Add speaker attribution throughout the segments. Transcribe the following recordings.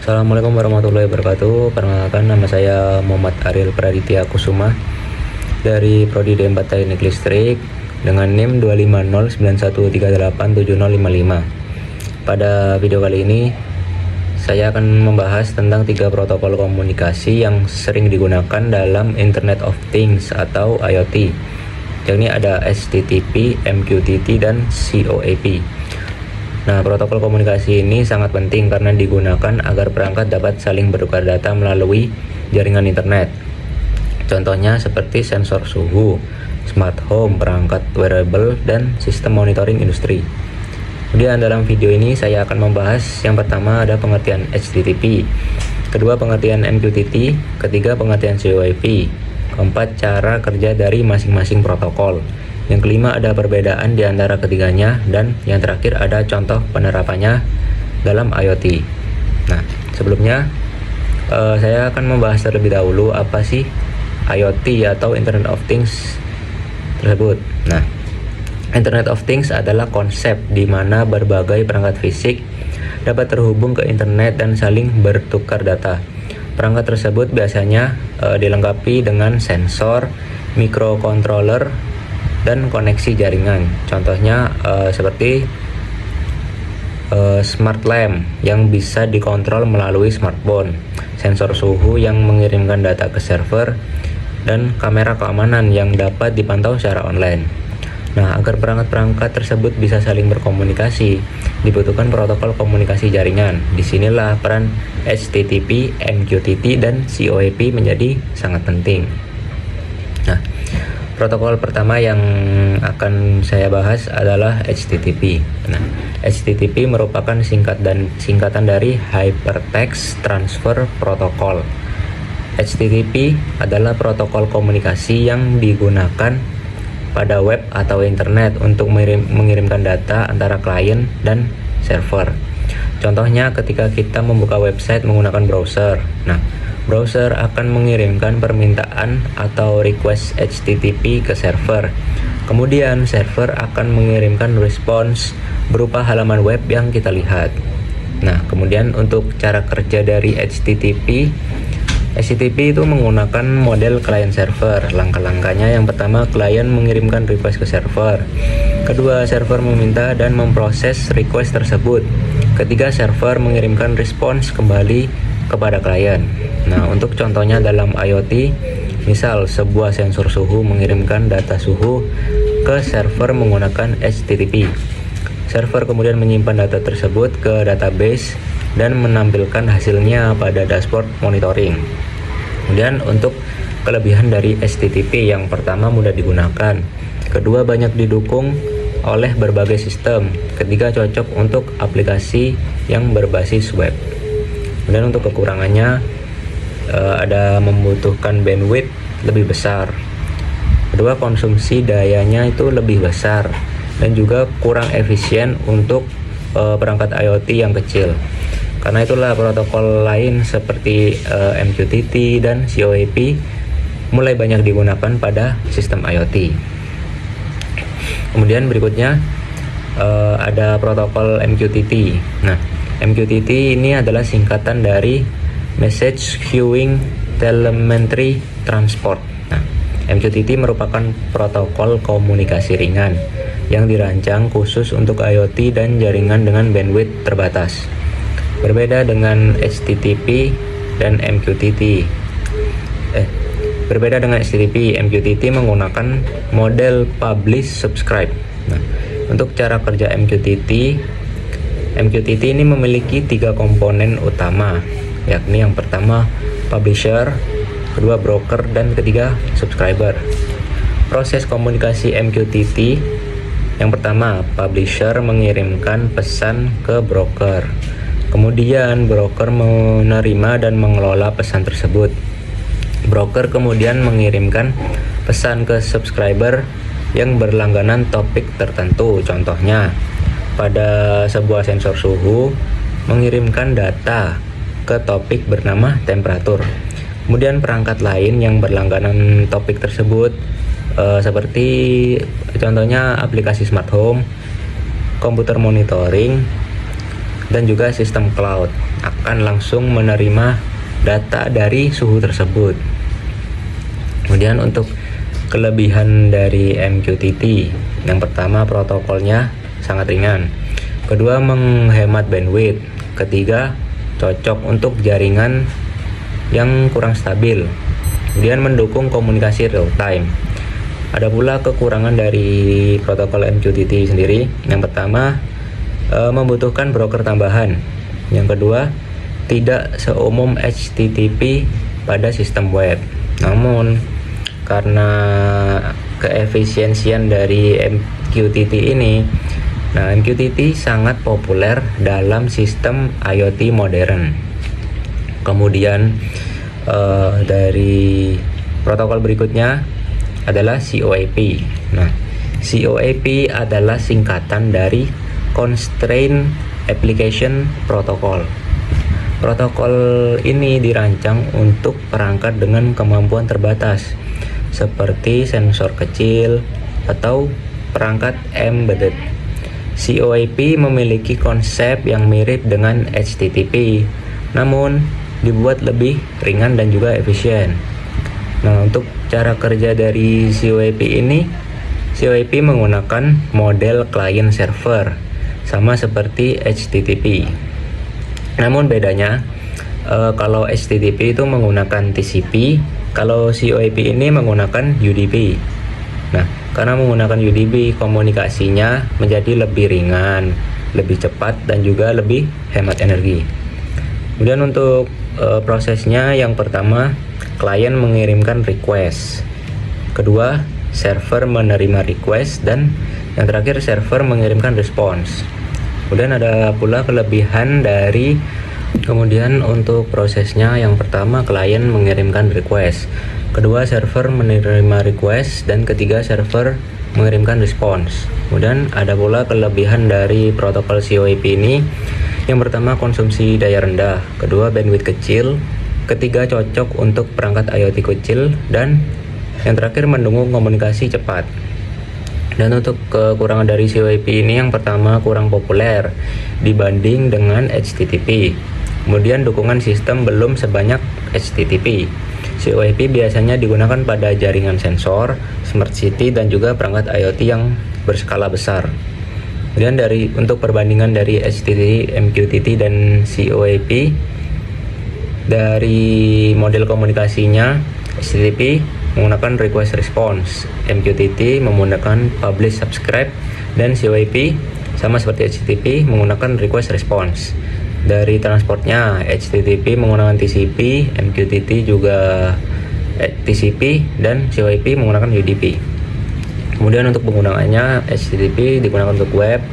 Speaker 1: Assalamualaikum warahmatullahi wabarakatuh. Perkenalkan, nama saya Muhammad Ariel Praditya Kusuma dari Prodi D4 Teknik Listrik dengan NIM 25091387055. Pada video kali ini saya akan membahas tentang 3 protokol komunikasi yang sering digunakan dalam Internet of Things atau IoT. Yakni ada HTTP, MQTT, dan COAP. Nah, protokol komunikasi ini sangat penting karena digunakan agar perangkat dapat saling bertukar data melalui jaringan internet. Contohnya seperti sensor suhu, smart home, perangkat wearable, dan sistem monitoring industri. Kemudian dalam video ini saya akan membahas yang pertama ada pengertian HTTP, kedua pengertian MQTT, ketiga pengertian COAP, keempat cara kerja dari masing-masing protokol. Yang kelima ada perbedaan di antara ketiganya, dan yang terakhir ada contoh penerapannya dalam IoT. Nah, sebelumnya saya akan membahas terlebih dahulu apa sih IoT atau Internet of Things tersebut. Nah, Internet of Things adalah konsep di mana berbagai perangkat fisik dapat terhubung ke internet dan saling bertukar data. Perangkat tersebut biasanya dilengkapi dengan sensor, microcontroller, dan koneksi jaringan. Contohnya seperti smart lamp yang bisa dikontrol melalui smartphone, sensor suhu yang mengirimkan data ke server, dan kamera keamanan yang dapat dipantau secara online. Nah, agar perangkat-perangkat tersebut bisa saling berkomunikasi, dibutuhkan protokol komunikasi jaringan. Disinilah peran HTTP, MQTT, dan COAP menjadi sangat penting. Nah, protokol pertama yang akan saya bahas adalah HTTP. Nah, HTTP merupakan singkatan dari Hypertext Transfer Protocol. HTTP adalah protokol komunikasi yang digunakan pada web atau internet untuk mengirimkan data antara klien dan server. Contohnya ketika kita membuka website menggunakan browser. Nah, browser akan mengirimkan permintaan atau request HTTP ke server. Kemudian server akan mengirimkan respons berupa halaman web yang kita lihat. Nah, kemudian untuk cara kerja dari HTTP itu menggunakan model client server. Langkah-langkahnya yang pertama, klien mengirimkan request ke server. Kedua, server meminta dan memproses request tersebut. Ketiga, server mengirimkan respons kembali kepada klien. Nah, untuk contohnya dalam IoT, misal sebuah sensor suhu mengirimkan data suhu ke server menggunakan HTTP. Server kemudian menyimpan data tersebut ke database dan menampilkan hasilnya pada dashboard monitoring. Kemudian untuk kelebihan dari HTTP, yang pertama mudah digunakan, kedua banyak didukung oleh berbagai sistem, ketiga cocok untuk aplikasi yang berbasis web. Kemudian untuk kekurangannya ada membutuhkan bandwidth lebih besar. Kedua, konsumsi dayanya itu lebih besar dan juga kurang efisien untuk perangkat IoT yang kecil. Karena itulah protokol lain seperti MQTT dan COAP mulai banyak digunakan pada sistem IoT. Kemudian berikutnya ada protokol MQTT. Nah, MQTT ini adalah singkatan dari Message Queuing Telemetry Transport. Nah, MQTT merupakan protokol komunikasi ringan yang dirancang khusus untuk IoT dan jaringan dengan bandwidth terbatas. Berbeda dengan HTTP dan MQTT. MQTT menggunakan model publish subscribe. Nah, untuk cara kerja MQTT ini memiliki 3 komponen utama, yakni yang pertama publisher, kedua broker, dan ketiga subscriber. Proses komunikasi MQTT yang pertama, publisher mengirimkan pesan ke broker. Kemudian broker menerima dan mengelola pesan tersebut. Broker kemudian mengirimkan pesan ke subscriber yang berlangganan topik tertentu. Contohnya, pada sebuah sensor suhu mengirimkan data ke topik bernama temperatur. Kemudian perangkat lain yang berlangganan topik tersebut seperti contohnya aplikasi smart home, komputer monitoring, dan juga sistem cloud. akan langsung menerima data dari suhu tersebut. Kemudian untuk kelebihan dari MQTT, yang pertama protokolnya sangat ringan, kedua menghemat bandwidth, ketiga cocok untuk jaringan yang kurang stabil, kemudian mendukung komunikasi real time. Ada pula kekurangan dari protokol MQTT sendiri. Yang pertama, membutuhkan broker tambahan. Yang kedua, tidak seumum HTTP pada sistem web. Namun, karena keefisiensian dari MQTT ini, nah MQTT sangat populer dalam sistem IoT modern. Kemudian dari protokol berikutnya adalah CoAP. Nah, CoAP adalah singkatan dari Constraint Application Protocol. Protokol ini dirancang untuk perangkat dengan kemampuan terbatas, seperti sensor kecil atau perangkat embedded. CoAP memiliki konsep yang mirip dengan HTTP, namun dibuat lebih ringan dan juga efisien. Nah, untuk cara kerja dari CoAP ini, CoAP menggunakan model client server, sama seperti HTTP. Namun bedanya, kalau HTTP itu menggunakan TCP, kalau CoAP ini menggunakan UDP. Nah, karena menggunakan UDP, komunikasinya menjadi lebih ringan, lebih cepat, dan juga lebih hemat energi. Kemudian untuk prosesnya, yang pertama, klien mengirimkan request, kedua, server menerima request, dan yang terakhir, server mengirimkan response. Kemudian ada pula kelebihan dari kemudian untuk prosesnya, yang pertama, klien mengirimkan request, kedua, server menerima request, dan ketiga, server mengirimkan response. Kemudian ada pula kelebihan dari protokol CoAP ini. Yang pertama, konsumsi daya rendah, kedua, bandwidth kecil, ketiga, cocok untuk perangkat IoT kecil, dan yang terakhir, mendukung komunikasi cepat. Dan untuk kekurangan dari CoAP ini, yang pertama, kurang populer dibanding dengan HTTP. Kemudian dukungan sistem belum sebanyak HTTP. CoAP biasanya digunakan pada jaringan sensor, smart city, dan juga perangkat IoT yang berskala besar. Kemudian untuk perbandingan dari HTTP, MQTT, dan CoAP, dari model komunikasinya, HTTP menggunakan request response, MQTT menggunakan publish subscribe, dan CoAP sama seperti HTTP menggunakan request response. Dari transportnya, HTTP menggunakan TCP, MQTT juga TCP, dan CoAP menggunakan UDP. Kemudian untuk penggunaannya, HTTP digunakan untuk web,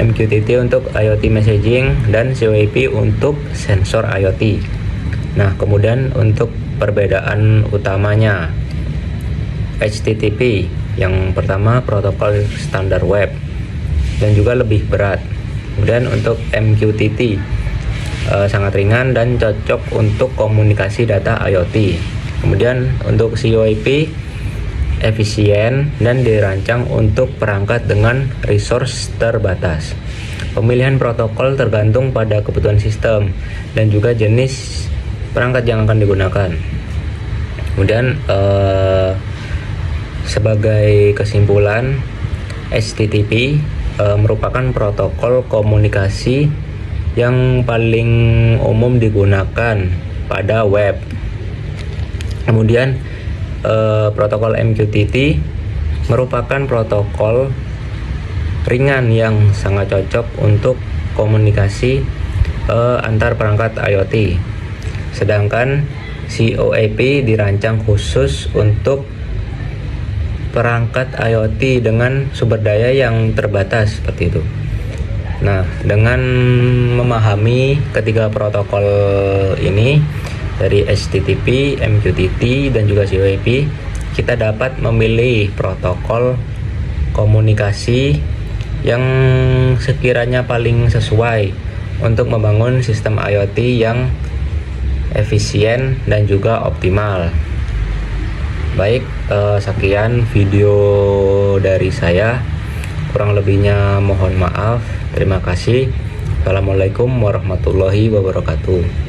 Speaker 1: MQTT untuk IoT messaging, dan CoAP untuk sensor IoT. Nah, kemudian untuk perbedaan utamanya, HTTP yang pertama protokol standar web dan juga lebih berat. Kemudian untuk MQTT sangat ringan dan cocok untuk komunikasi data IoT. Kemudian untuk CoAP efisien dan dirancang untuk perangkat dengan resource terbatas. Pemilihan protokol tergantung pada kebutuhan sistem dan juga jenis perangkat yang akan digunakan. Kemudian sebagai kesimpulan, HTTP merupakan protokol komunikasi yang paling umum digunakan pada web. Kemudian protokol MQTT merupakan protokol ringan yang sangat cocok untuk komunikasi antar perangkat IoT. Sedangkan CoAP dirancang khusus untuk perangkat IoT dengan sumber daya yang terbatas seperti itu. Nah, dengan memahami ketiga protokol ini dari HTTP, MQTT, dan juga CoAP, kita dapat memilih protokol komunikasi yang sekiranya paling sesuai untuk membangun sistem IoT yang efisien dan juga optimal. Baik, sekian video dari saya. Kurang lebihnya mohon maaf. Terima kasih. Assalamualaikum warahmatullahi wabarakatuh.